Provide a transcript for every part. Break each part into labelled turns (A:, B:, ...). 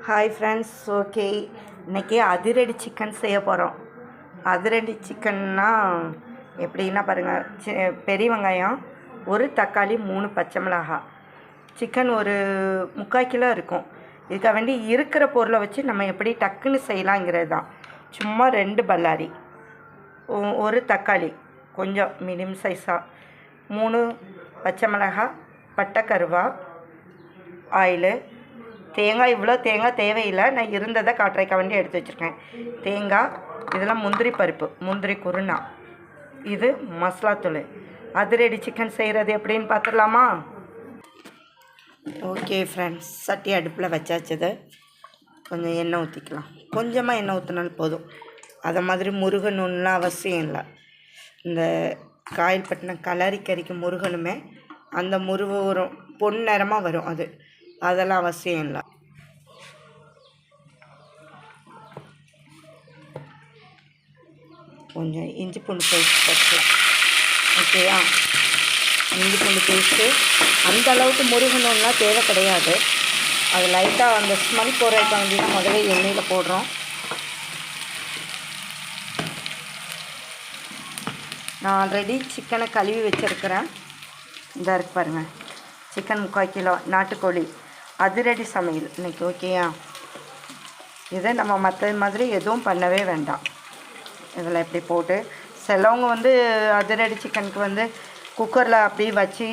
A: Hi friends, okay. இன்றைக்கி அதிரடி chicken செய்ய போகிறோம். அதிரடி சிக்கன்னா எப்படின்னா பாருங்கள், பெரிய வெங்காயம், ஒரு தக்காளி, 3 பச்சை மிளகாய். சிக்கன் ஒரு 3/4 கிலோ இருக்கும். இதுக்காக வேண்டி இருக்கிற பொருளை வச்சு நம்ம எப்படி டக்குன்னு செய்யலாங்கிறது தான். சும்மா 2 பல்லாரி, ஒரு தக்காளி கொஞ்சம் மீடியம் சைஸாக, 3 பச்சை மிளகாய், பட்டை கருவா, ஆயிலு, தேங்காய். இவ்வளோ தேங்காய் தேவையில்லை, நான் இருந்ததை காட்டுறதுக்காக வேண்டி எடுத்து வச்சுருக்கேன். தேங்காய், இதெல்லாம் முந்திரி பருப்பு, முந்திரி குருணா, இது மசாலாத்தூள். அதிரடி சிக்கன் செய்கிறது எப்படின்னு பார்த்துடலாமா? ஓகே ஃப்ரெண்ட்ஸ், சட்டி அடுப்பில் வச்சாச்சது. கொஞ்சம் எண்ணெய் ஊற்றிக்கலாம். கொஞ்சமாக எண்ணெய் ஊற்றினாலும் போதும். அதை மாதிரி முருகணுன்னா அவசியம் இல்லை. இந்த காயில் பட்டின கலரி கறிக்கு முருகனுமே அந்த முருகு வரும், பொன் நிறமாக வரும். அதெல்லாம் அவசியம் இல்லை. கொஞ்சம் இஞ்சி பூண்டு பேஸ்ட் போட்டுக்கலாம். ஓகேயா? இஞ்சி பூண்டு பேஸ்ட்டு அந்த அளவுக்கு முருகணுன்னா தேவை கிடையாது. அது லைட்டாக அந்த ஸ்மெல் போகிறதுக்கு வேண்டி தான் முதல்ல எண்ணெயில் போடுறோம். நான் ஆல்ரெடி சிக்கனை கழுவி வச்சுருக்கிறேன். இந்த இருக்கு பாருங்கள், சிக்கன் 3/4 கிலோ நாட்டுக்கோழி அதிரடி சமையல் இன்றைக்கி. ஓகேயா? இதை நம்ம மற்ற மாதிரி எதுவும் பண்ணவே வேண்டாம். இதில் எப்படி போட்டு சிலவங்க அதிரடி சிக்கனுக்கு குக்கரில் அப்படியே வச்சு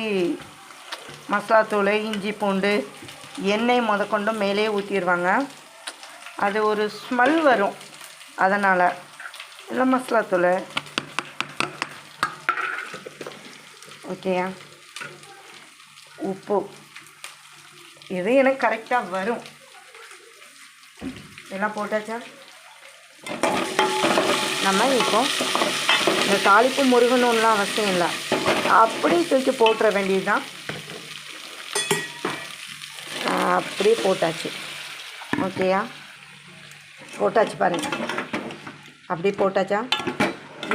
A: மசாலாத்தூள், இஞ்சி பூண்டு, எண்ணெய் முதற்கொண்டு மேலேயே ஊற்றிடுவாங்க. அது ஒரு ஸ்மெல் வரும். அதனால் இல்லை, மசாலாத்தூள். ஓகேயா? உப்பு, இது எனக்கு கரெக்டாக வரும். எல்லாம் போட்டாச்சா? நம்ம இப்போ இந்த தாளிப்பு முருகணும்லாம் அவசியம் இல்லை, அப்படியே தூக்கி போட்டுற வேண்டியது தான். அப்படியே போட்டாச்சு. ஓகேயா? போட்டாச்சு பாருங்கள், அப்படி போட்டாச்சா?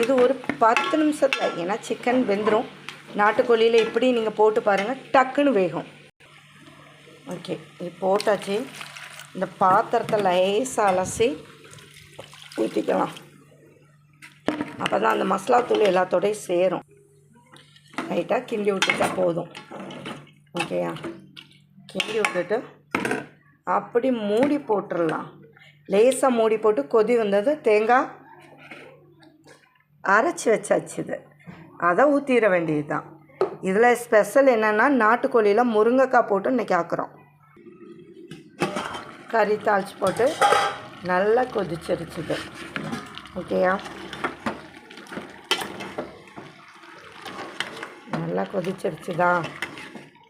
A: இது ஒரு 10 நிமிஷத்தில், ஏன்னா சிக்கன் வெந்துடும். நாட்டுக்கோழியில் இப்படி நீங்கள் போட்டு பாருங்கள், டக்குன்னு வேகும். ஓகே, இது போட்டாச்சு. இந்த பாத்திரத்தை லேசாக அலசி ஊற்றிக்கலாம். அப்போ தான் அந்த மசாலாத்தூள் எல்லாத்தோடையும் சேரும். லைட்டாக கிண்டி விட்டுட்டா போதும். ஓகேயா? கிண்டி விட்டுட்டு அப்படி மூடி போட்டுடலாம். லேசாக மூடி போட்டு கொதி வந்தது, தேங்காய் அரைச்சி வச்சாச்சு. அதை ஊற்றிட வேண்டியது தான். இதில் ஸ்பெஷல் என்னென்னா, நாட்டுக்கோழியில் முருங்கைக்காய் போட்டு இன்றைக்கி ஆக்குறோம். கறி தாளித்து போட்டு நல்லா கொதிச்சிருச்சுது. ஓகேயா? நல்லா கொதிச்சிருச்சுதா?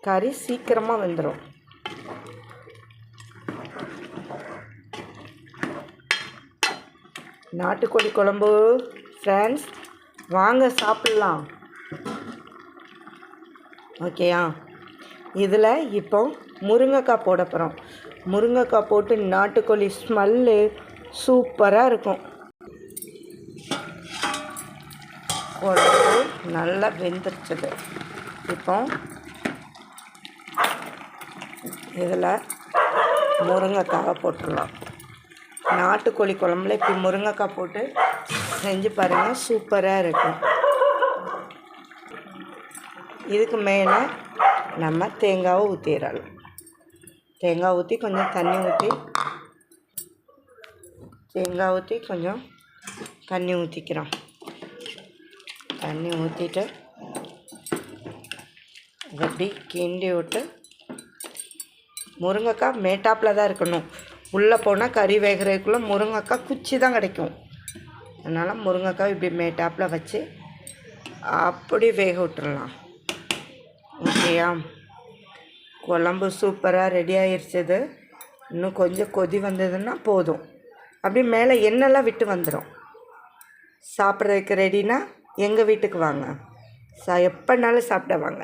A: கறி சீக்கிரமாக வெந்துடும். நாட்டுக்கோழி குழம்பு ஃப்ரெண்ட்ஸ், வாங்க சாப்பிட்லாம். ஓகேயா? இதில் இப்போ முருங்கைக்காய் போட போகிறோம். முருங்கைக்காய் போட்டு நாட்டுக்கோழி ஸ்மெல்லு சூப்பராக இருக்கும். குழம்பு நல்லா வெந்துருச்சுது. இப்போ இதில் முருங்கைக்காவை போட்டுடலாம். நாட்டுக்கோழி குழம்புல இப்படி முருங்கைக்காய் போட்டு செஞ்சு பாருங்கள், சூப்பராக இருக்கும். இதுக்கு மேலே நம்ம தேங்காவை ஊற்றிடலாம். தேங்காய் ஊற்றி கொஞ்சம் தண்ணி ஊற்றி, தேங்காய் ஊற்றி கொஞ்சம் தண்ணி ஊற்றிக்கிறோம். தண்ணி ஊற்றிட்டு அப்படி கிண்டி விட்டு, முருங்கைக்காய் மேட்டாப்பில் தான் இருக்கணும். உள்ளே போனால் கறி வேகிறதுக்குள்ளே முருங்கைக்காய் குச்சி தான் கிடைக்கும். அதனால் முருங்கைக்காய் இப்படி மேட்டாப்பில் வச்சு அப்படி வேக விட்டுறலாம். ஓகேயா? குழம்பு சூப்பராக ரெடி ஆகிடுச்சது. இன்னும் கொஞ்சம் கொதி வந்ததுன்னா போதும். அப்படி மேலே எண்ணெய்லாம் விட்டு வந்துடும். சாப்பிட்றதுக்கு ரெடினா எங்கள் வீட்டுக்கு வாங்க, எப்போனாலும் சாப்பிட வாங்க.